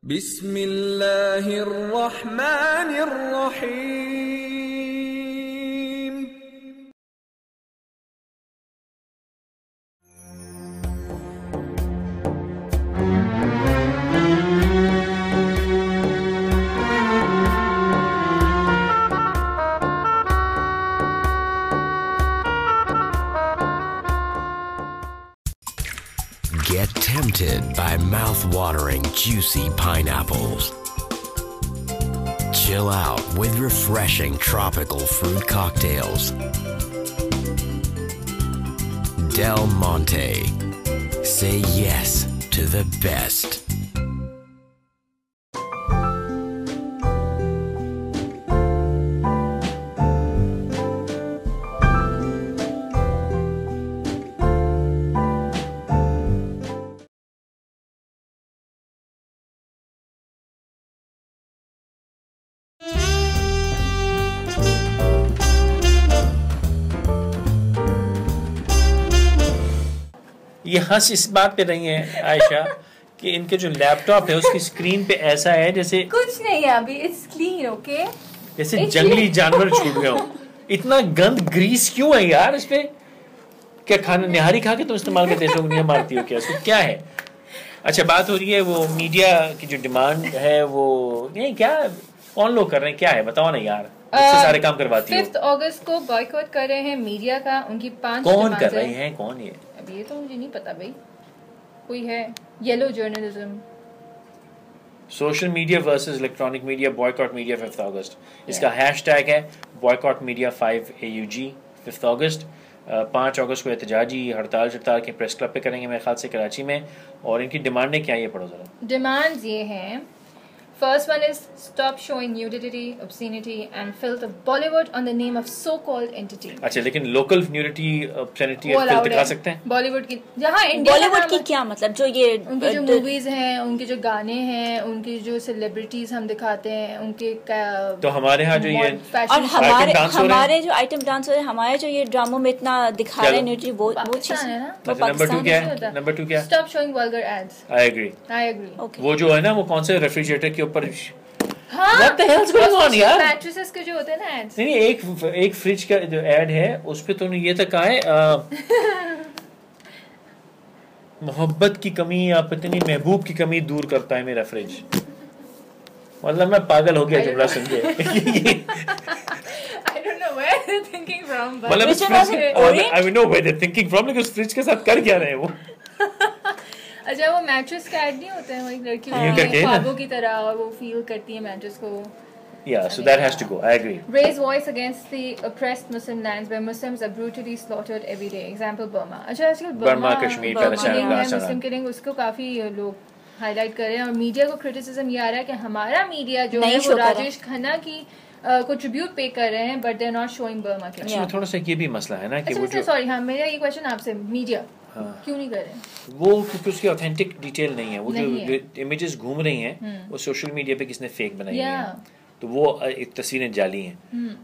بسم اللہ الرحمن الرحیم. Get tempted by mouth-watering, juicy pineapples. Chill out with refreshing tropical fruit cocktails. Del Monte. Say yes to the best. یہ ہنس اس بات پہ رہی ہیں عائشہ کہ ان کے جو لیپ ٹاپ ہے اس کی اسکرین پہ ایسا ہے جیسے کچھ نہیں ہے ابھی اٹس کلین اوکے جیسے جنگلی جانور چھوٹ گئے ہوں. اتنا گند گریس کیوں ہے یار اس پہ؟ کیا کھانا نہاری کھا کے تم استعمال کرتے ہو؟ انگلیاں مارتی ہو کیا؟ اس کو کیا ہے؟ اچھا بات ہو رہی ہے وہ میڈیا کی جو ڈیمانڈ ہے وہ نہیں کیا کون لوگ کر رہے ہیں کیا ہے بتاؤ نا یار. سارے کام کرواتی ہو. 5 اگست کو بائیکاٹ کر رہے ہیں میڈیا کا. ان کی 5 کون کر رہے ہیں کون یہ؟ اب یہ تو مجھے نہیں پتا بھائی. کوئی ہے yellow journalism. Social media versus electronic media boycott media 5 August. اس کا ہیش ٹیگ ہے بوائکاٹ میڈیا 5AUG 5 اگست. 5 اگست کو احتجاجی ہڑتال کے پریس کلب پہ کریں گے میرے خیال سے کراچی میں. اور ان کی ڈیمانڈیں کیا یہ پڑھو ذرا. ڈیمانڈز یہ ہیں. First one is stop showing nudity, obscenity and filth of Bollywood on the name of so-called entity. اچھا لیکن local nudity, obscenity اور filth دکھا سکتے ہیں؟ Bollywood کی جہاں انڈیا Bollywood کی کیا مطلب جو یہ ان کی جو موویز ہیں ان کے جو گانے ہیں ان کی جو سیلیبریٹیز ہم دکھاتے ہیں ان کے تو ہمارے ہاں جو یہ اور ہمارے جو آئٹم ڈانس ہو رہے ہیں ہمارے جو یہ ڈراموں میں اتنا دکھا رہے ہیں نیوٹری وہ چیز ہے نا. نمبر 2 کیا ہے؟ نمبر 2 کیا ہے؟ Stop showing vulgar ads. I agree. Okay. وہ جو ہے نا وہ کون سے ریفریجریٹر کے اوپر What the hell is going on یار؟ میٹریسز کے جو ہوتے ہیں نا ایڈز. نہیں ایک فریج کا جو ایڈ ہے اس پہ تم نے یہ تک کہا ہے محبت کی کمی یا پتہ نہیں محبوب کی کمی دور کرتا ہے میرا فریج. مطلب میں پاگل ہو گیا جملہ سن کے. I don't know where they're thinking from. مطلب I know where they're thinking from لیکن اس فریج کے ساتھ کر کیا رہے ہیں وہ. اچھا وہ میٹریس کا ایڈ نہیں ہوتا ہے وہ ایک لڑکیوں کے خوابوں کی طرح اور وہ فیل کرتی ہے میٹریس کو. Yeah, so that has to go. I agree. Raise voice against the oppressed Muslim lands where Muslims are brutally slaughtered every day. Example Burma. اچھا آج کل برما کشمیر کا مسلم کے لنگ اس کو کافی لوگ ہائی لائٹ کر رہے ہیں اور میڈیا کو کرٹیسزم یہ آ رہا ہے کہ ہمارا میڈیا جو ہے وہ راجیش کھنہ کی کو ٹریبیوٹ پے کر رہے ہیں but they are not showing برما کے. اچھا تھوڑا سا یہ بھی مسئلہ ہے نا کہ وہ جو سوری ہاں میرا یہ کویسچن آپ سے میڈیا کیوں نہیں کر رہے وہ کیونکہ اس کی اوتھینٹک ڈیٹیل نہیں ہے. وہ جو امیجز گھوم رہی ہیں وہ سوشل میڈیا پہ کس نے فیک بنائی ہیں تو وہ تصویریں جعلی ہیں.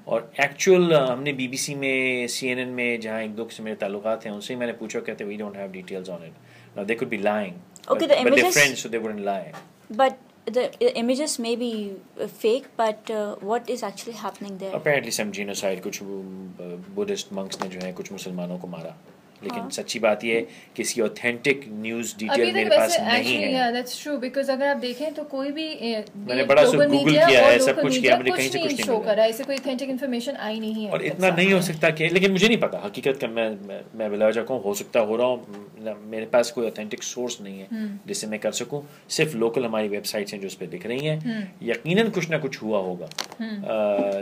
اور ایکچوئل ہم نے BBC میں CNN میں جہاں ایک دو سے میرے تعلقات ہیں ان سے میں نے پوچھا کہتے we don't have details on it. Now the could be lying but the friends so they wouldn't lie. But the images may be fake, but what is actually happening there? Apparently some genocide, کچھ Buddhist منکس نے جو ہے کچھ مسلمانوں کو مارا. لیکن سچی بات یہ ہے کہ اس کی اوتھینٹک نیوز ڈیٹیل میرے پاس نہیں ہے. That's true because اگر آپ دیکھیں تو کوئی بھی میں نے بڑا سا گوگل کیا ہے سب کچھ کیا مجھے کہیں سے کچھ نہیں ملا. ایسے کوئی اوتھینٹک انفارمیشن آئی نہیں ہے اور اتنا نہیں ہو سکتا کہ لیکن مجھے نہیں پتا حقیقت کا. میں بلا وجہ کہوں ہو سکتا ہو رہا ہوں میرے پاس کوئی اوتھینٹک سورس نہیں ہے جس سے میں کر سکوں. صرف لوکل ہماری ویب سائٹس ہیں جو اس پہ دکھ رہی ہیں. یقیناً کچھ نہ کچھ ہوا ہوگا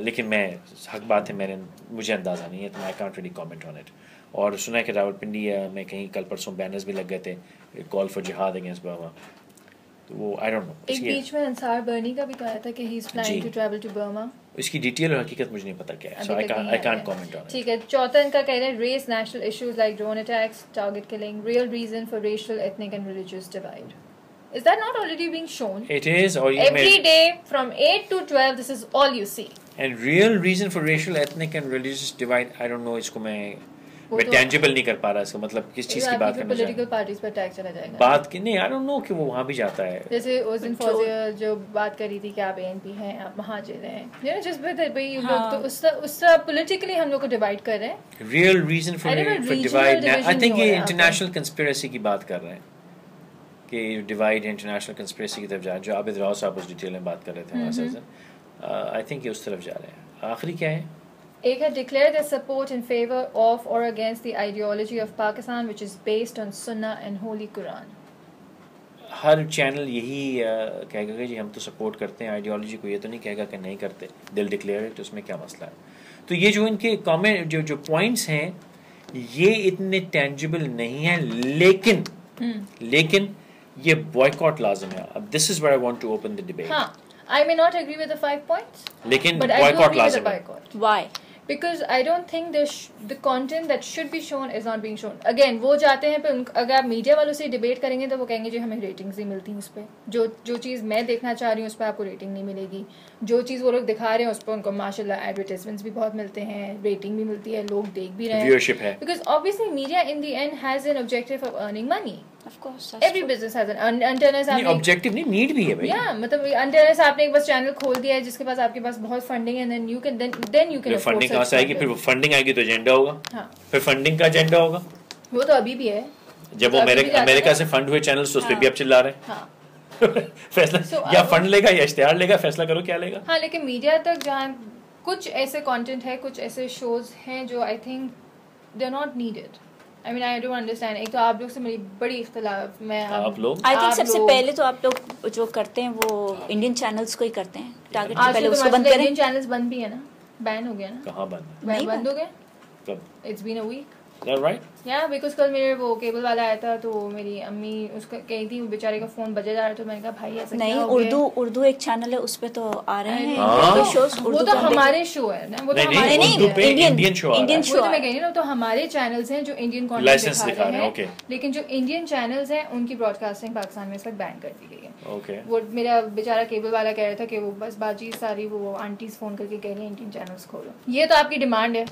لیکن میں حق بات ہے مجھے اندازہ نہیں ہے تو I can't really comment on it. اور سنا ہے کہ راولپنڈی میں کہیں کل پرسوں بینرز بھی لگ گئے تھے کال فار جہاد اگینسٹ برما. تو وہ آئی ڈونٹ نو. ایک بیچ میں انصار برنی کا بھی کہا تھا کہ he is planning to travel to Burma. اس کی ڈیٹیل اور حقیقت مجھے نہیں پتا کیا ہے سو I can't comment on it. ٹھیک ہے. چوتھا ان کا کہہ رہے ہیں raise national issues like drone attacks target killing real reason for racial ethnic and religious divide. Is that not already being shown? It is. Or every day from 8 to 12 this is all you see. And real reason for racial ethnic and religious divide I don't know. اس کو میں میں tangible نہیں کر پا رہا اس کا مطلب کس چیز کی بات کرنا پولیٹیکل پارٹیز پر اٹیک چلا جائے گا بات کی نہیں. آئی ڈونٹ نو کہ وہ وہاں بھی جاتا ہے. جیسے اس دن فوزیہ جو بات کر رہی تھی کہ آپ ANP ہیں آپ مہاجر ہیں جس پہ بھائی لوگ تو اس طرح پولیٹیکلی ہم لوگ کو ڈیوائڈ کر رہے ہیں. Real reason for divide I think یہ انٹرنیشنل کنسپریسی کی بات کر رہے ہیں کہ ڈیوائڈ انٹرنیشنل کنسپریسی کی طرف جا جو عابد راؤ صاحب اس ڈیٹیل میں بات کر رہے تھے ہمارے ساتھ. آئی تھنک یہ اس طرف جا رہے ہیں. آخری کیا ہے ایک ہے declare the support in favour of اور against the ideology of Pakistan which is based on Sunnah and holy Quran. ہر چینل یہی کہے گا کہ جی ہم تو سپورٹ کرتے ہیں آئیڈیالوجی کو, یہ تو نہیں کہے گا کہ نہیں کرتے. دل ڈکلیئر تو اس میں کیا مسئلہ ہے. تو یہ جو ان کے کامنٹ جو پوائنٹس ہیں یہ اتنے ٹینجیبل نہیں ہیں لیکن یہ بوائیکاٹ لازم ہے. اب this is where I want to open the debate. I may not agree with the 5 points, لیکن but I do boycott agree with the لازم ہے. boycott. Why? Because I don't think the content that should be shown is not being shown. Again, وہ جاتے ہیں پہ اگر آپ media والوں سے ڈیبیٹ کریں گے تو وہ کہیں گے جی ہمیں ریٹنگز نہیں ملتی اس پہ. جو چیز میں دیکھنا چاہ رہی ہوں اس پہ آپ کو ریٹنگ نہیں ملے گی. جو چیز وہ لوگ دکھا رہے ہیں اس پہ ان کو ماشاء اللہ ایڈورٹائزمنٹس بھی بہت ملتے ہیں, ریٹنگ بھی ملتی ہے, لوگ دیکھ بھی رہے ہیں. ویورشپ ہے. Because obviously media in the end has an objective of earning money. Of course. Every business has an unless آپ objective نہیں نیڈ بھی ہے بھائی. Yeah, مطلب unless آپ نے ایک بس چینل کھول دیا ہے جس کے پاس آپ کے پاس بہت فنڈنگ ہے then you can فنڈنگ کہاں سے آئے گی. پھر فنڈنگ آئے گی تو ایجنڈا ہوگا. پھر فنڈنگ کا ایجنڈا ہوگا. وہ تو ابھی بھی ہے. جب وہ امریکہ سے فنڈ ہوئے چینلز تو اس پہ بھی اب چلا رہے ہیں. فیصلہ یا فنڈ لے گا یا اشتہار لے گا, فیصلہ کرو کیا لے گا. ہاں لیکن میڈیا تک جہاں کچھ ایسے کانٹینٹ ہے, کچھ ایسے شوز ہیں جو I think they are not needed. I mean I don't understand. ایک تو آپ لوگ سے میری بڑی اختلاف. میں آپ لوگ I think سب سے پہلے تو آپ لوگ جو کرتے ہیں وہ انڈین چینلز کو ہی کرتے ہیں. ٹارگیٹ پہلے اس کو بند کریں. انڈین چینلز بند بھی ہے نا, بین ہو گیا نا. کہاں بند ہو گیا کب؟ It's been a week. Right? Yeah, because کل میرے وہ کیبل والا آیا تھا تو میری امی اس کو کہی تھی, بیچارے کا فون بجے جا رہا تھا. میں نے کہا بھائی ایسا نہیں, اردو ایک چینل ہے اس پہ تو آ رہے ہیں شوز. وہ تو ہمارے شو ہے نا, وہ تو ہمارے انڈین شو میں کہہ رہی نا, تو ہمارے چینلز ہیں جو انڈین کانٹینٹ دکھا رہے ہیں, لیکن جو انڈین چینلز ہیں ان کی براڈ کاسٹنگ پاکستان میں اس وقت بین کر دی گئی ہے. وہ میرا بیچارہ کیبل والا کہہ رہا تھا کہ وہ بس باجی ساری وہ آنٹیز فون کر کے کہہ رہی ہیں انڈین چینلز کھولو. یہ تو آپ کی ڈیمانڈ ہے.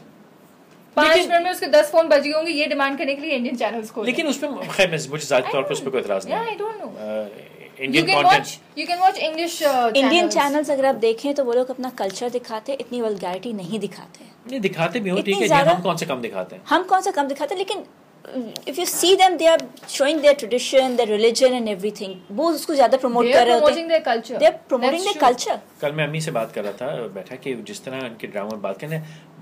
5 منٹ میں اس کے 10 فون بجی ہوں گے یہ ڈیمانڈ کرنے کے لیے انڈین چینلز کو. لیکن اس پہ خیر مجھے ذاتی طور پر اس پہ کوئی اعتراض نہیں ہے. I don't know. Indian content you can watch English Indian channels اگر آپ دیکھیں تو وہ لوگ اپنا کلچر دکھاتے, اتنی ولگیرٹی نہیں دکھاتے. نہیں دکھاتے بھی ہوں, ٹھیک ہے, ہم کون سے کم دکھاتے ہیں, ہم کون سے کم دکھاتے ہیں, لیکن if you see them they are showing their tradition, their religion and everything. وہ اس کو زیادہ پروموٹ کر رہے ہوتے ہیں. They are promoting their culture. کل میں امی سے بات کر رہا تھا بیٹھا کہ جس طرح ان کے ڈراموں میں بات کرنے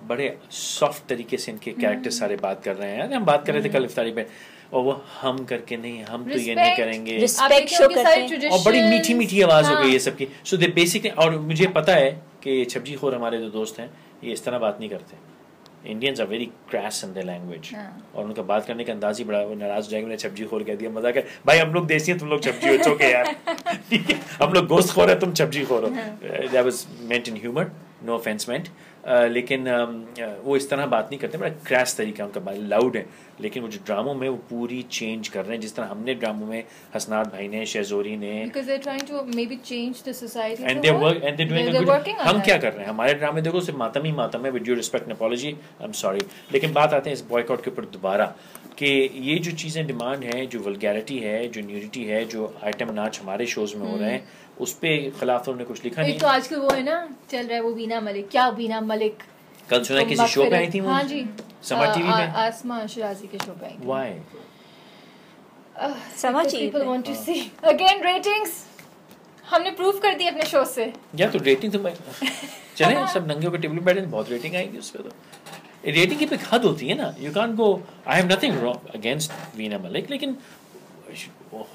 بڑے سافٹ طریقے سے ان کے کیریکٹر سارے بات کر رہے ہیں. ہم بات کر رہے تھے کل افطاری پہ, اور وہ ہم کر کے نہیں, ہم تو یہ نہیں کریں گے, رسپیکٹ شو کرتے ہیں, اور بڑی میٹھی میٹھی آواز ہو گئی یہ سب کی. سو دے بیسکلی, اور مجھے پتا ہے کہ یہ چھبجی خور ہمارے جو دوست ہیں یہ اس طرح بات نہیں کرتے. Indians are very crass in their language, اور ان کا بات کرنے کا انداز ہی بڑا, وہ ناراض ہو جائے گا, میں نے چھبجی خور کہہ دیا, مزاق ہے بھائی, ہم لوگ دیسی ہیں, تم لوگ چھبجی ہو چوکے یار, ٹھیک ہے, ہم لوگ گوشت خور ہیں, تم چھبجی خور ہو. That was meant in humour, no offence meant. لیکن وہ اس طرح بات نہیں کرتے, بڑا کریس طریقہ ان کا, لاؤڈ ہے. لیکن وہ جو ڈراموں میں وہ پوری چینج کر رہے ہیں, جس طرح ہم نے ڈراموں میں حسنات بھائی نے, شہزوری نے, ہم کیا کر رہے ہیں, ہمارے ڈرامے دیکھو صرف ماتم ہی ماتم ہے, with due respect apology, I am sorry. لیکن بات آتے ہیں اس بوائیکاٹ کے اوپر دوبارہ, کہ یہ جو چیزیں ڈیمانڈ ہے, جو ولگیرٹی ہے, جو نیوڈیٹی ہے, جو آئٹم ناچ ہمارے شوز میں ہو رہے ہیں, اس پہ خلاف انہوں نے کچھ لکھا نہیں. تو آج کل وہ ہے نا چل رہا ہے وہ وینا ملک, کیا وینا ملک کل سنا کسی شو پہ آئی تھی وہ, ہاں جی, سمر ٹی وی پہ, آسما شرازی کے شو پہ آئی تھی. وائی سمر ٹی وی want to see again ratings, ہم نے پروف کر دی اپنے شو سے. یا تو ریٹنگ تو چلیں سب ننگے ہو کے ٹیبل بیٹھے, بہت ریٹنگ آئے گی اس پہ. تو ریٹنگ کی پہ حد ہوتی ہے نا, you can't go, I have nothing wrong against Veena Malik, لیکن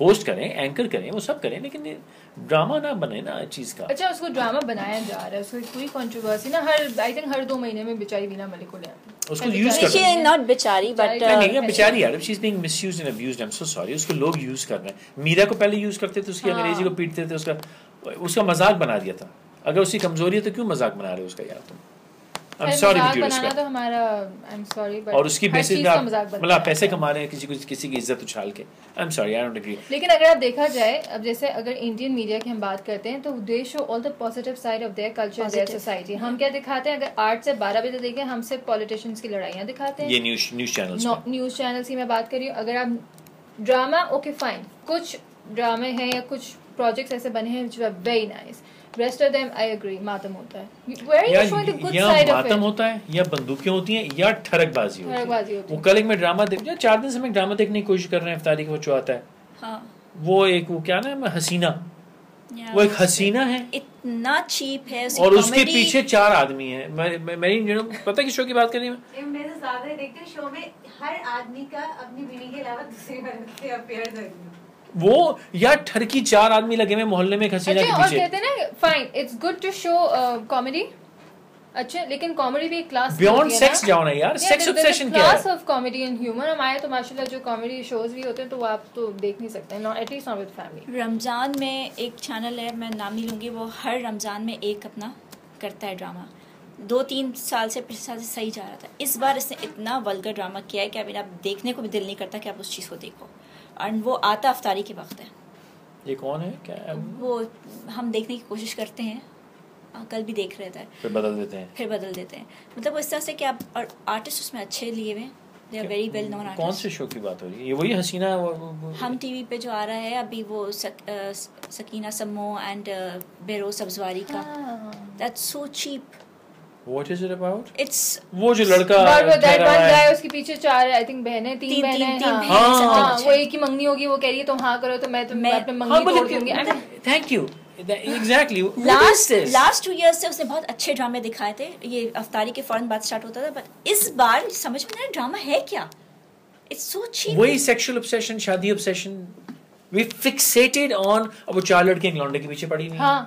ہوسٹ کریں, اینکر کریں, وہ سب کریں, لیکن ڈرامہ نہ بنے نا چیز کا. اچھا اس کو ڈرامہ بنایا جا رہا ہے, اس کو کوئی کنٹروورسی نا, ہر آئی تھنک ہر 2 مہینے میں بیچاری وینا ملک کو لے آتے ہیں, اس کو یوز کرتے ہیں. she is not بیچاری but نہیں بیچاری یار, she is being misused and abused, I'm so sorry. اس کو لوگ یوز کر رہے ہیں. میرا کو پہلے یوز کرتے تھے, اس کی انگریزی کو پیٹتے تھے, اس کا مذاق بنا دیا تھا. اگر اس کی کمزوری ہے تو کیوں مذاق بنا رہے ہو اس کا یار تم, I'm sorry with due respect. تو ہمارا I'm sorry but اور اس کی بیسس پہ مطلب آپ پیسے کما رہے ہیں کسی کی عزت اچھال کے. I'm sorry, I don't agree. لیکن اگر آپ دیکھا جائے اب جیسے اگر انڈین میڈیا کی ہم بات کرتے ہیں تو they show all the positive side of their culture, their society. ہم کیا دکھاتے ہیں؟ اگر 8 سے 12 بجے دیکھیں ہم صرف پولیٹیشینس کی لڑائیاں دکھاتے ہیں. یہ نیوز چینلس کی میں بات کر رہی ہوں. اگر آپ ڈرامہ اوکے فائن, کچھ ڈرامے ہیں یا کچھ پروجیکٹس ایسے بنے ہیں which were very nice. Rest of them I agree ماتم ہوتا ہے. Where are you showing the good side of it? ماتم ہوتا ہے یا بندوقیں ہوتی ہیں یا ٹھڑک بازی ہوتی ہے. وہ کل ایک میں ڈرامہ دیکھ 4 دن سے میں ڈرامہ دیکھنے کی کوشش کر رہے ہیں افطاری کا جو آتا ہے وہ ایک وہ کیا نام ہے حسینہ, وہ ایک حسینہ ہے اتنا چیپ ہے اور اس کے پیچھے 4 آدمی ہیں. میری پتہ کس شو کی بات کر رہی ہوں میں سے زیادہ دیکھتے شو میں ہر آدمی کا اپنی بیوی کے علاوہ دوسری مرد کے افیئر ہے. وہ یا ٹھرکی 4 آدمی لگے ہوئے محلے میں حسینہ کے پیچھے. کہتے ہیں نا fine it's good to show comedy, اچھا لیکن کامیڈی بھی ایک کلاس بیونڈ سیکس جاؤ نا یار, سیکس obsession کیا ہے, class of comedy and humour. ہمارے تو ماشاءاللہ جو کامیڈی شوز بھی ہوتے ہیں تو وہ آپ تو دیکھ نہیں سکتے ہیں, at least not with family. Ramzan میں ایک چینل ہے, میں نام نہیں لوں گی, وہ ہر رمضان میں ایک اپنا کرتا ہے ڈرامہ. 2-3 سال سے پچھلے سال سے صحیح جا رہا تھا. اس بار اس نے اتنا ولگر ڈرامہ کیا ہے کہ ابھی آپ دیکھنے کو بھی دل نہیں کرتا کہ آپ اس چیز کو دیکھو. اینڈ وہ آتا افطاری کے وقت ہے. یہ کون ہے کیا ہے وہ ہم دیکھنے کی کوشش کرتے ہیں, کل بھی دیکھ رہے تھے, پھر بدل دیتے ہیں. مطلب اس طرح سے کہ آپ اور آرٹسٹ اس میں اچھے لیے ہوئے, they are very well known artist. کون سے شو کی بات ہو رہی ہے؟ یہ وہی حسینہ ہم ٹی وی پہ جو آ رہا ہے ابھی وہ سکینہ سمو اینڈ بیروز سبزواری کا. That's so cheap. What is it about? It's وہ جو لڑکا اس کے پیچھے 4 I think بہنیں 3 بہنیں, وہ ایک ہی منگنی ہوگی, وہ کہہ رہی ہے تم ہاں کرو تو میں اپنے منگنی توڑ دوں گی. Thank you. Exactly. Last 2 years سے اس نے بہت اچھے ڈرامے دکھائے تھے. یہ افطاری کے فوراً بعد اسٹارٹ ہوتا تھا, بٹ اس بار سمجھ میں نہیں ڈرامہ ہے کیا. It's so cheap. وہی سیکشل obsession, شادی obsession. We fixated on اب وہ 4 لڑکے ایک لونڈے کے پیچھے پڑی ہوئی ہیں.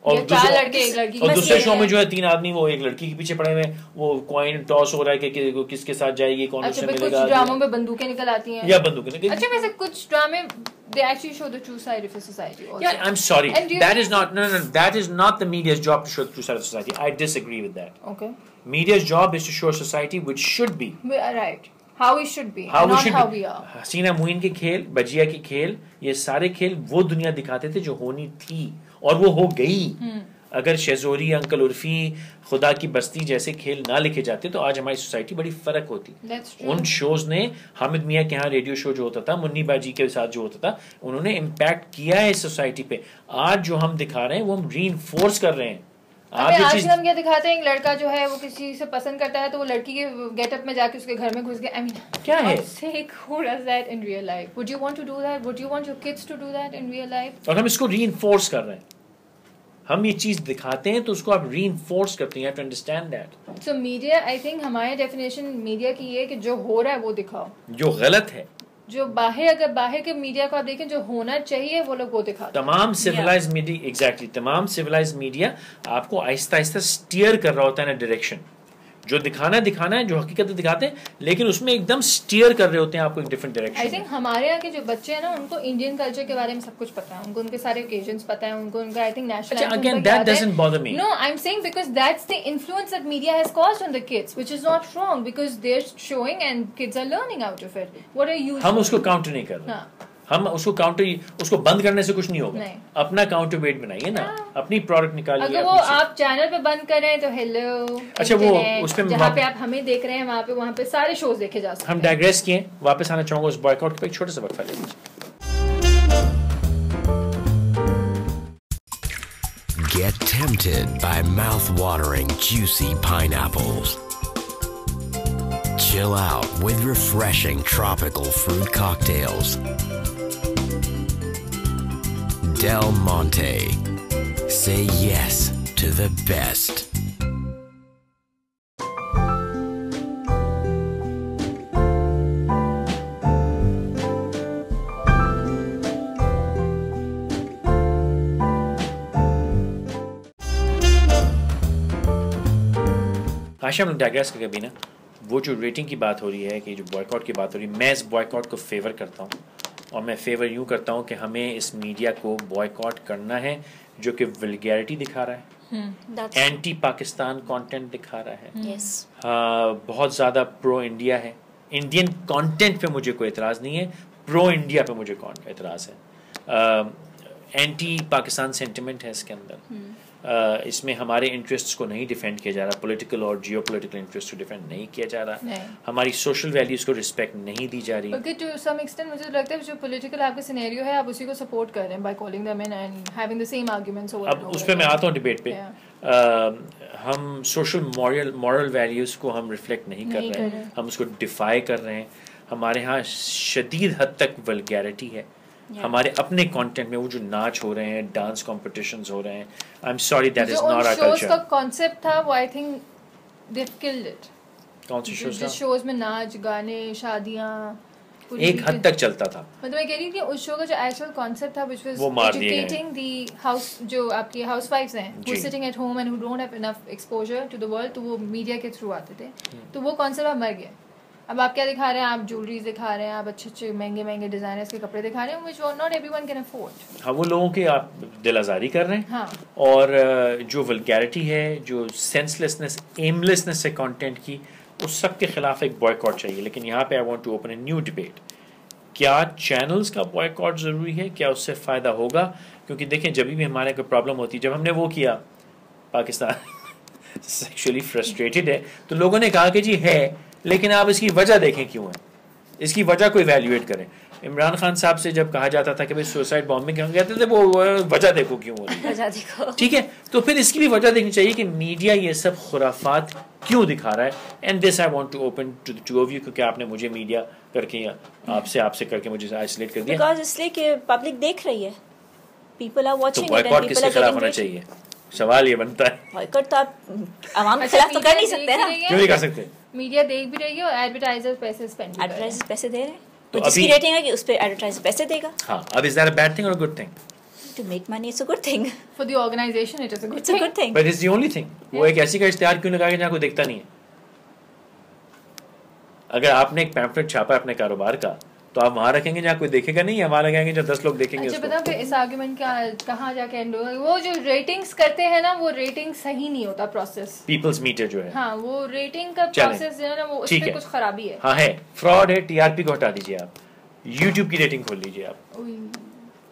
اور دوسرے شو میں جو ہے 3 آدمی وہ ایک لڑکی کے پیچھے پڑے ہوئے, وہ کوائن ٹاس ہو رہا ہے کہ کس کے ساتھ جائے گی, کون اس سے ملے گا. کچھ ڈراموں میں بندوقیں نکل آتی ہیں یا بندوقیں. اچھا ویسے کچھ ڈرامے they actually show the true side of a society also. Yeah, I'm sorry. That is not that is not the media's job to show the true side of society. I disagree with that. Okay. Media's job is to show a society which should be. Right. How we should be. Not how we are. حسینہ معین کے کھیل, بجیا کے کھیل, یہ سارے کھیل وہ دنیا دکھاتے تھے جو ہونی تھی اور وہ ہو گئی. اگر شیزوری, انکل عرفی, خدا کی بستی جیسے کھیل نہ لکھے جاتے تو آج ہماری سوسائٹی بڑی فرق ہوتی. ان شوز نے, حامد میاں کے ہاں ریڈیو شو جو ہوتا تھا, منی باجی کے ساتھ جو ہوتا تھا, انہوں نے امپیکٹ کیا ہے اس سوسائٹی پہ. آج جو ہم دکھا رہے ہیں وہ ہم ری انفورس کر رہے ہیں. آج ہم کیا دکھاتے ہیں, ایک لڑکا جو ہے وہ کسی سے پسند کرتا ہے تو وہ لڑکی کے گیٹ اپ میں جا کے اس کے گھر میں گھس گیا. I mean, کیا ہے who does that in real life? Would you want to do that? Would you want your kids to do that in real life? اور ہم اس کو ری انفورس کر رہے ہیں. ہم یہ چیز دکھاتے ہیں تو اس کو آپ ری انفورس کرتے ہیں. You have to understand that. So media, I think ہماری ڈیفینیشن میڈیا کی یہ ہے کہ جو ہو رہا ہے وہ دکھاؤ, جو غلط ہے جو باہر, اگر باہر کے میڈیا کو آپ دیکھیں جو ہونا چاہیے وہ لوگ وہ دکھاتے ہیں. تمام سیولائز میڈیا, ایگزیکٹلی تمام سیولائز میڈیا آپ کو آہستہ آہستہ اسٹیئر کر رہا ہوتا ہے نا ڈائریکشن. جو دکھانا ہے, جو حقیقت دکھاتے ہیں, لیکن اس میں ایک دم اسٹیئر کر رہے ہوتے ہیں آپ کو ایک ڈفرنٹ ڈائریکشن. آئی تھنک ہمارے یہاں کے جو بچے ہیں نا ان کو انڈین کلچر کے بارے میں سب کچھ پتا ہے, ان کو ان کے سارے اوکیزنس پتا ہے, ان کو ان کا I think national again that doesn't bother me. No I am seeing because that's the influence that media has caused on the kids which is not wrong because they are showing and kids are learning out of it. What are you, ہم اس کو counter نہیں کر رہے, ہم اس کو بند کرنے سے کچھ نہیں ہوگا. اپنا کاؤنٹر ویٹ بنائیے نا, اپنی پروڈکٹ نکالیے. اگر وہ آپ چینل پہ بند کر رہے ہیں تو ہیلو, اچھا وہ اس پہ جہاں پہ آپ ہمیں دیکھ رہے ہیں وہاں پہ سارے شوز دیکھے جا سکتے ہیں. ہم ڈائگریس کیے, واپس آنا چاہوں گا اس بوائے کاٹ پہ ایک چھوٹا سا وقفہ لے لیجیے. Get tempted by mouth-watering, juicy pineapples. Chill out with refreshing tropical fruit cocktails. Del Monte. Say yes to the best. عائشہ, ہم لوگ ڈائگریس کر کے بھی نا, وہ جو ریٹنگ کی بات ہو رہی ہے, کہ جو بوائے کی بات ہو رہی ہے, میں اس بوائے کو فیور کرتا ہوں. اور میں فیور یوں کرتا ہوں کہ ہمیں اس میڈیا کو بوائے کرنا ہے جو کہ ولگیرٹی دکھا رہا ہے, اینٹی پاکستان کانٹینٹ دکھا رہا ہے, بہت زیادہ پرو انڈیا ہے. انڈین کانٹینٹ پہ مجھے کوئی اعتراض نہیں ہے, پرو انڈیا پہ مجھے اعتراض ہے. اینٹی پاکستان سینٹیمنٹ ہے اس کے اندر. اس میں ہمارے انٹرسٹس کو نہیں ڈیفینڈ کیا جا رہا, پولیٹیکل اور جیو پولیٹیکل انٹرسٹ کو ڈیفینڈ نہیں کیا جا رہا, ہماری سوشل ویلیوز کو رسپیکٹ نہیں دی جا رہی. اوکے, ٹو سم ایکسٹینٹ مجھے لگتا ہے جو پولیٹیکل آپ کا سینیریو ہے آپ اسی کو سپورٹ کر رہے ہیں by calling them in and having the same arguments. اب اس پہ میں آتا ہوں ڈبیٹ پہ. ہم سوشل مورل ویلیوز کو ہم ریفلیکٹ نہیں کر رہے ہیں, ہم اس کو ڈیفائی کر رہے ہیں. ہمارے ہاں شدید حد تک ولگیرٹی ہے ہمارے اپنے کانٹینٹ میں. وہ جو ناچ ہو رہے ہیں, ڈانس کمپٹیشنز ہو رہے ہیں, I am sorry that is not our culture. جو کانسیپٹ تھا وہ I think they killed it. کون سی شوز؟ جس شوز میں ناچ گانے شادیاں ایک حد تک چلتا تھا. مطلب میں کہہ رہی تھی اس شو کا جو ایکچوئل کانسیپٹ تھا which was educating the house جو آپ کی ہاؤس وائفs ہیں who sitting at home and who don't have enough exposure to the world, تو وہ میڈیا کے تھرو آتے تھے. تو وہ کانسیپٹ اب مر گیا. اب آپ کیا دکھا رہے ہیں, آپ جیولریز دکھا رہے ہیں, آپ اچھے اچھے مہنگے مہنگے ڈیزائنرز کے کپڑے دکھا رہے ہیں which not everyone can afford. ہاں, وہ لوگوں کے آپ دل آزاری کر رہے ہیں. ہاں, اور جو ولگیرٹی ہے, جو سینس لیسنس, ایم لیسنس ہے کانٹینٹ کی, اس سب کے خلاف ایک بوائے چاہیے. لیکن یہاں پہ I want to open a new debate. کیا چینلز کا بوائے ضروری ہے؟ کیا اس سے فائدہ ہوگا؟ کیونکہ دیکھیں جب بھی ہمارے کوئی پرابلم ہوتی ہے, جب ہم نے وہ کیا پاکستان سیکشولی فرسٹریٹڈ ہے, تو لوگوں نے کہا کہ جی ہے, لیکن آپ اس کی وجہ دیکھیں کیوں ہے, اس کی وجہ کو ایویلیویٹ کریں. عمران خان صاحب سے جب کہا جاتا تھا کہ بھائی سوسائڈ بامبنگ کہتے تھے, وہ وجہ دیکھو کیوں ہو رہی ہے. ٹھیک ہے, تو پھر اس کی بھی وجہ دیکھنی چاہیے کہ میڈیا یہ سب خرافات کیوں دکھا رہا ہے. And this I want to open to the two of you, کیونکہ آپ نے مجھے میڈیا کر کے آپ سے کر کے مجھے آئسولیٹ کر دیا. بیکاز اس لیے کہ پبلک دیکھ رہی ہے, پیپل آر واچنگ. تو بوائکاٹ کس کے خلاف ہونا چاہیے؟ سوال یہ بنتا ہے. بوائکاٹ تو آپ عوام کے خلاف تو کر نہیں سکتے نا. کیوں نہیں کر سکتے؟ میڈیا دیکھ بھی رہی ہے اور ایڈورٹائزر پیسے دے رہے ہیں. تو جس کی ریٹنگ ہے کہ اس پہ ایڈورٹائزر پیسے دے گا. ہاں, اب is that a bad thing اور good thing? To make money is a good thing. For the organization it is a good thing. But it's the only thing. وہ ایک ایسی کا اشتہار کیوں لگا کہ جہاں کوئی دیکھتا نہیں ہے؟ اگر آپ نے ایک پیمفلٹ چھاپا ہے اپنے کاروبار کا, تو آپ وہاں رکھیں گے جہاں کوئی دیکھے گا نہیں, یا وہاں لگائیں گے جہاں 10 لوگ دیکھیں گے. اچھا بتا پھر اس آرگومنٹ کا کہاں جا کے اینڈ ہوگا؟ وہ جو ریٹنگز کرتے ہیں نا, وہ ریٹنگ صحیح نہیں ہوتا پروسیس. پیپلز میٹر جو ہے, ہاں, وہ ریٹنگ کا پروسیس جو ہے نا, وہ اس میں کچھ خرابی ہے. ہاں ہے, فراڈ ہے. ٹی آر پی کو ہٹا دیجیے آپ, یوٹیوب کی ریٹنگ کھول لیجیے آپ.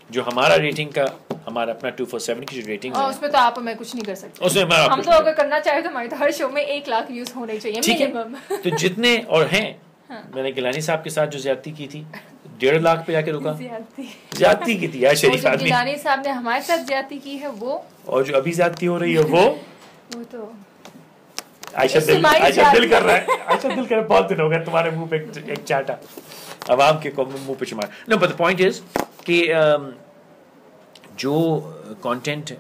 جو ہمارا ریٹنگ کا, ہمارا اپنا 247 کی جو ریٹنگ ہے, اس میں تو آپ میں کچھ نہیں کر سکتے. اس میں ہم تو اگر کرنا چاہے تو ہمارے تو ہر شو میں 1 لاکھ ویوز ہونے چاہیے منیمم. تو جتنے اور ہیں, میں نے گیلانی صاحب کے ساتھ جو زیادتی کی تھی 1.5 لاکھ پہ جا کے رکا. زیادتی کی تھی یار شریف آدمی. گیلانی صاحب نے ہمارے ساتھ زیادتی کی ہے وہ, اور جو ابھی زیادتی ہو رہی ہے وہ تو عائشہ دل کر رہا ہے. عائشہ دل کر رہا ہے, بہت دن ہو گئے تمہارے منہ پہ ایک چاٹا عوام کے منہ پہ چمار. نو بٹ دی پوائنٹ از کہ جو کانٹینٹ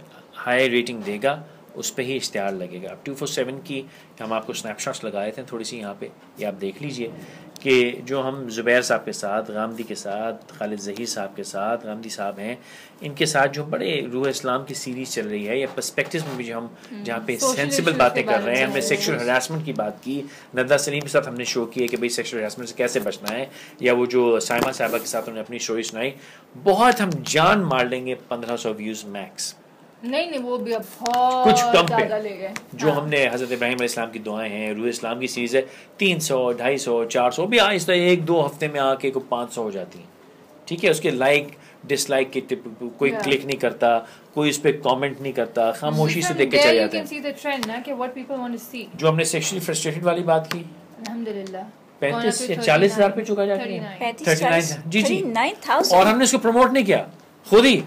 ہائی ریٹنگ دے گا اس پہ ہی اشتہار لگے گا. اب 247 کی ہم آپ کو اسنیپ شاٹس لگائے تھے تھوڑی سی یہاں پہ, یہ آپ دیکھ لیجئے کہ جو ہم زبیر صاحب کے ساتھ, غامدی کے ساتھ, خالد ظہیر صاحب کے ساتھ, غامدی صاحب ہیں, ان کے ساتھ جو بڑے روح اسلام کی سیریز چل رہی ہے, یا پرسپیکٹیوز میں بھی جو ہم جہاں پہ سینسیبل باتیں کر رہے ہیں. ہم نے سیکشل ہراسمنٹ کی بات کی, ندہ سلیم کے ساتھ ہم نے شو کیا کہ بھئی سیکشل ہراسمنٹ سے کیسے بچنا ہے, یا وہ جو سائمہ صاحبہ کے ساتھ ہم نے اپنی اسٹوری سنائی. بہت ہم جان مار لیں گے 1500 ویوز میکس. نہیں وہ بھی بہت کچھ کم زیادہ لے گئے. جو ہم نے حضرت ابراہیم علیہ السلام کی دعائیں ہیں, روح اسلام کی سیریز ہے, 300 250 400 بھی آہستہ 1-2 ہفتے میں آ کے 500 ہو جاتی ہیں. ٹھیک ہے, اس کے لائک ڈس لائک کی کوئی کلک نہیں کرتا, کوئی اس پہ کامنٹ نہیں کرتا, خاموشی سے دیکھ کے چلے جاتے ہیں. جو ہم نے سیکشلی فرسٹریٹڈ والی بات کی, الحمدللہ 35 یا 40 ہزار پہ چکا جاتی ہے, 39 جی جی, 39,000. اور ہم نے اس کو پروموٹ نہیں کیا, خود ہی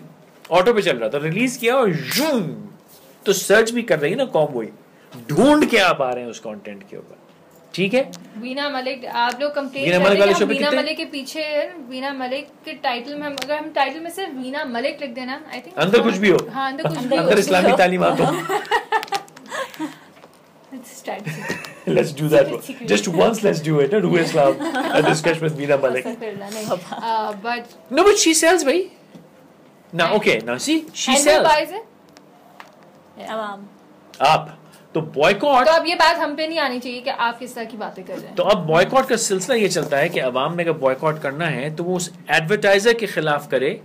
آٹو پہ چل رہا تھا, ریلیز کیا اور تو سرچ بھی کر رہی ہے نا قوم, وہی ڈھونڈ کے آپ آ رہے ہیں اس کانٹینٹ کے اوپر. ٹھیک ہے, وینا ملک آپ لوگ کمپلین کر رہے ہیں وینا ملک کے پیچھے, وینا ملک کے ٹائٹل میں اگر ہم ٹائٹل میں صرف وینا ملک لکھ دینا, آئی تھنک اندر کچھ بھی ہو, ہاں اندر کچھ بھی ہو, اندر اسلامی تعلیمات ہو. Let's do that one. Just once let's do it. Ruh Islam, a discussion with Veena Malik. But no, but she sells, bhai. Now, okay, now see, she sells. آپ تو بوائیکاٹ, تو اب یہ بات ہم پہ نہیں آنی چاہیے کہ آپ کس طرح کی باتیں کر رہے ہیں. تو اب بوائیکاٹ کا سلسلہ یہ چلتا ہے کہ عوام میں اگر بوائیکاٹ کرنا ہے تو وہ اس ایڈورٹائزر کے خلاف کرے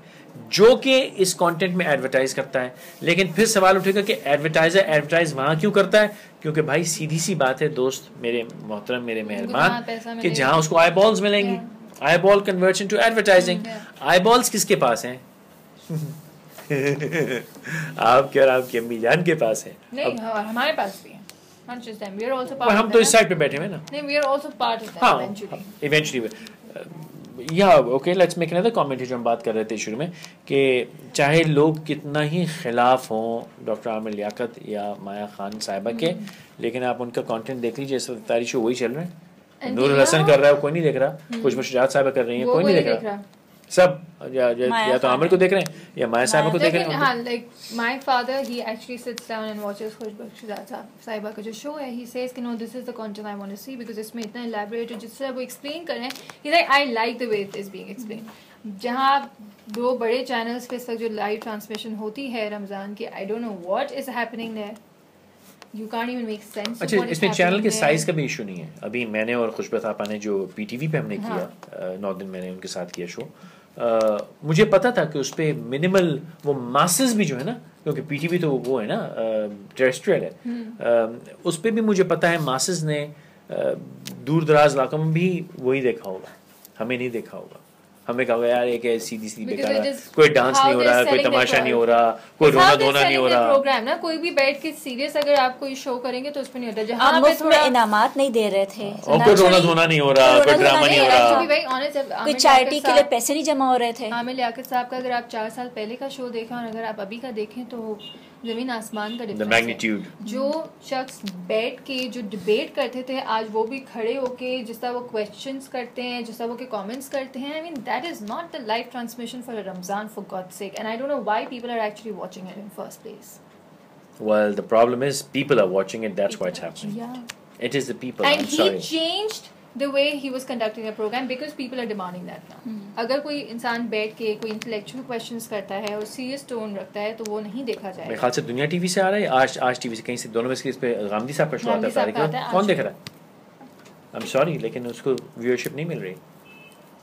جو کہ اس کانٹینٹ میں ایڈورٹائز کرتا ہے. لیکن پھر سوال اٹھے گا کہ ایڈورٹائزر ایڈورٹائز وہاں کیوں کرتا ہے؟ کیونکہ بھائی سیدھی سی بات ہے دوست میرے محترم میرے مہربان کہ جہاں اس کو آئی بالز ملیں گی. آئی بال کنورٹس انٹو ایڈورٹائزنگ. آئی بالز کس کے پاس ہیں؟ آپ کے اور آپ کی امی جان کے پاس ہے. نہیں ہمارے پاس بھی ہے. ہم تو اس سائڈ پہ بیٹھے ہوئے نا. ہاں ایونچولی. یا okay let's make another comment. جو ہم بات کر رہے تھے شروع میں کہ چاہے لوگ کتنا ہی خلاف ہوں ڈاکٹر عامر لیاقت یا مایا خان صاحبہ کے, لیکن آپ ان کا کانٹینٹ دیکھ لیجیے. اس وقت افطاری شو وہی چل رہے ہیں. نور الحسن کر رہا ہے کوئی نہیں دیکھ رہا, کچھ مشجاعت صاحبہ کر رہی ہیں کوئی نہیں دیکھ رہا. سب یا تو عامر کو دیکھ رہے ہیں یا مایا صاحبہ کو دیکھ رہے ہیں. ہاں like my father he actually sits down and watches Khushbakht صاحبہ کا جو شو ہے. ہی سیز کہ no this is the content I want to see because اس میں اتنا الیبوریٹ جس طرح وہ ایکسپلین کر رہے ہیں. He like I like the way it is being explain. جہاں دو بڑے چینلس پہ اس وقت جو لائیو ٹرانسمیشن ہوتی ہے رمضان کی, I don't know what is happening there. You can't even make sense. اچھا اس میں چینل کے سائز کا بھی ایشو نہیں ہے. ابھی میں نے اور خوشبت آپا نے جو پی ٹی وی پہ ہم نے کیا 9 دن میں نے ان کے ساتھ کیا شو, مجھے پتا تھا کہ اس پہ منیمل وہ ماسز بھی جو ہے نا, کیونکہ پی ٹی وی تو وہ ہے نا ٹیریسٹریل ہے, اس پہ بھی مجھے پتا ہے ماسز نے دور دراز علاقوں میں بھی وہی دیکھا ہوگا, ہمیں نہیں دیکھا ہوگا. ہمیں کہا یار ایک سیدھی سیدھی بیکار, کوئی ڈانس نہیں ہو رہا, کوئی تماشا نہیں ہو رہا, کوئی رونا دھونا نہیں ہو رہا. پروگرام نا کوئی بھی بیٹھ کے سیریس اگر آپ کوئی شو کریں گے تو اس پہ نہیں ہوتا. جہاں مفت میں انعامات نہیں دے رہے تھے, اور کوئی رونا دھونا نہیں ہو رہا, کوئی ڈرامہ نہیں ہو رہا, کوئی چیریٹی کے لیے پیسے نہیں جمع ہو رہے تھے. عامر لیاقت صاحب کا اگر آپ 4 سال پہلے کا شو دیکھیں اور اگر آپ ابھی کا دیکھیں تو زمین آسمان کا ڈفرینس ہے. جو شخص بیٹھ کے جو ڈبیٹ کرتے تھے آج وہ بھی کھڑے ہو کے جس طرح وہ کویسچنس کرتے ہیں, جس طرح وہ کے کامنٹس کرتے ہیں. I mean that is not the live transmission for Ramzan, for God's sake, and I don't know why people are actually watching it in first place. Well, the problem is people are watching it, that's why it's happening. Yeah. It is the people. And he changed the way he was conducting the program because people are demanding that now. اگر کوئی انسان بیٹھ کے کوئی intellectual questions کرتا ہے اور serious tone رکھتا ہے تو وہ نہیں دیکھا جائے گا. میرے خیال سے دنیا ٹی وی سے آ رہا ہے, آج ٹی وی سے کہیں سے, دونوں میں سے اس پہ غامدی صاحب کا شو آتا ہے تاریخ, کون دیکھ رہا ہے؟ I'm sorry لیکن اس کو ویورشپ نہیں مل رہی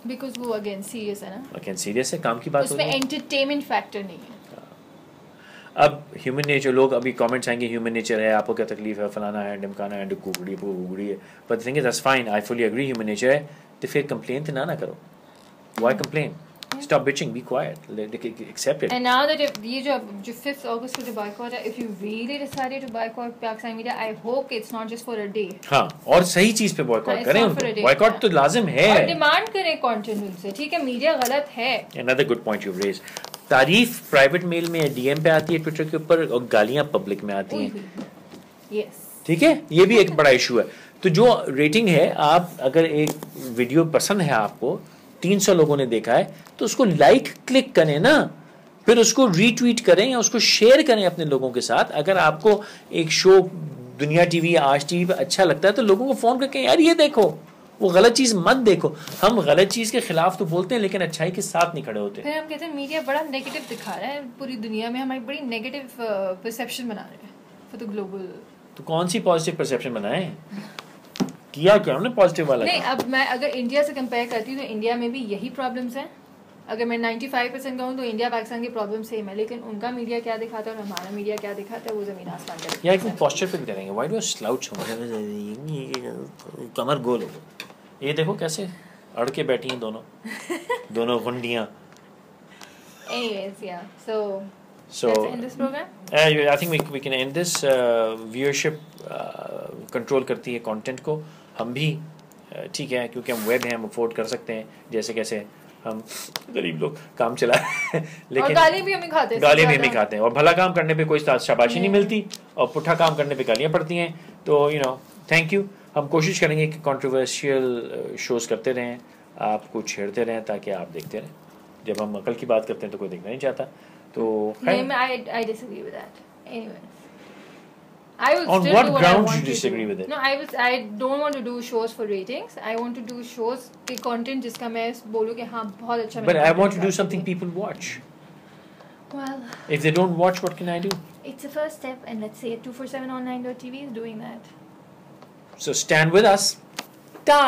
بیکاز وہ اگین سیریس ہے نا, اگین سیریس ہے, کام کی بات اس میں انٹرٹینمنٹ فیکٹر نہیں ہے. اب ہیومن نیچر, لوگ ابھی کامنٹس آئیں گے ہیومن نیچر ہے, آپ کو کیا تکلیف ہے, فلانا ہے, ڈمکانا ہے, ڈکوگڑی ہے, but think that's fine, I fully agree human nature ہے. تو پھر کمپلین تو نہ کرو. Why complain? Stop bitching, be quiet, accept it. And now that یہ جو 5th August کو جو boycott ہے, if you really decided to boycott Pakistan media, I hope it's not just for a day. ہاں, اور صحیح چیز پہ boycott کریں. boycott تو لازم ہے. اور ڈیمانڈ کریں content ان سے, ٹھیک ہے میڈیا غلط ہے. Another good point you've raised. تعریف پرائیویٹ میل میں ڈی ایم پہ آتی ہے ٹویٹر کے اوپر, اور گالیاں پبلک میں آتی ہیں. Yes. ٹھیک ہے, یہ بھی ایک بڑا ایشو ہے. تو جو ریٹنگ ہے, آپ اگر ایک ویڈیو پسند ہے آپ کو, 300 لوگوں نے دیکھا ہے, تو اس کو لائک کلک کریں نا, پھر اس کو ری ٹویٹ کریں یا اس کو شیئر کریں اپنے لوگوں کے ساتھ. اگر آپ کو ایک شو دنیا ٹی وی یا آج ٹی وی پہ اچھا لگتا ہے تو لوگوں کو فون کر کے یار یہ دیکھو, وہ غلط چیز مت دیکھو. ہم غلط چیز کے خلاف تو بولتے ہیں لیکن اچھائی کے ساتھ نہیں کھڑے ہوتے. پھر ہم کہتے ہیں میڈیا بڑا نیگیٹو دکھا رہا ہے پوری دنیا میں, ہماری بڑی نیگیٹو پرسیپشن بنا رہے ہیں فور دا گلوبل. تو کون سی پازیٹیو پرسیپشن بنائیں, کیا کیا ہم نے پازیٹیو والا؟ نہیں, اب میں اگر انڈیا سے کمپیئر کرتی ہوں تو انڈیا میں بھی یہی پرابلمس ہیں. اگر میں 95% کہوں تو انڈیا پاکستان کی پرابلم سیم ہے, لیکن ان کا میڈیا کیا دکھاتا ہے اور ہمارا میڈیا کیا دکھاتا ہے وہ زمین آسمان کا. یا ایک پوسچر پہ کریں گے, وائی ڈو سلاؤچ, کمر گول ہو, یہ دیکھو کیسے اڑ کے بیٹھی ہیں دونوں گنڈیاں. Anyways, yeah. So let's end this program. I think we can end this. Viewership control کرتی ہے کنٹینٹ کو, ہم بھی ٹھیک ہے کیونکہ ہم ویب ہیں, ہم افورڈ کر سکتے ہیں جیسے کیسے ہم غریب لوگ کام چلا رہے ہیں, لیکن گالی بھی ہمیں کھاتے ہیں, اور بھلا کام کرنے پہ کوئی شاباشی نہیں ملتی اور پٹھا کام کرنے پہ گالیاں پڑتی ہیں. تو تھینک یو. ہم کوشش کریں گے کہ کنٹروورشیل شوز کرتے رہیں, آپ کو چھیڑتے رہیں تاکہ آپ دیکھتے رہیں. جب ہم عقل کی بات کرتے ہیں تو کوئی دیکھنا نہیں چاہتا. تو I disagree with that. Anyways, on what ground you disagree with it? No, I don't want to do shows for ratings. I want to do shows کے content جس کا میں بولوں کہ ہاں بہت اچھا. But I want to do something people watch. Well, if they don't watch, what can I do? It's the first step, and let's say 247online.tv is doing that. So stand with us. Ta.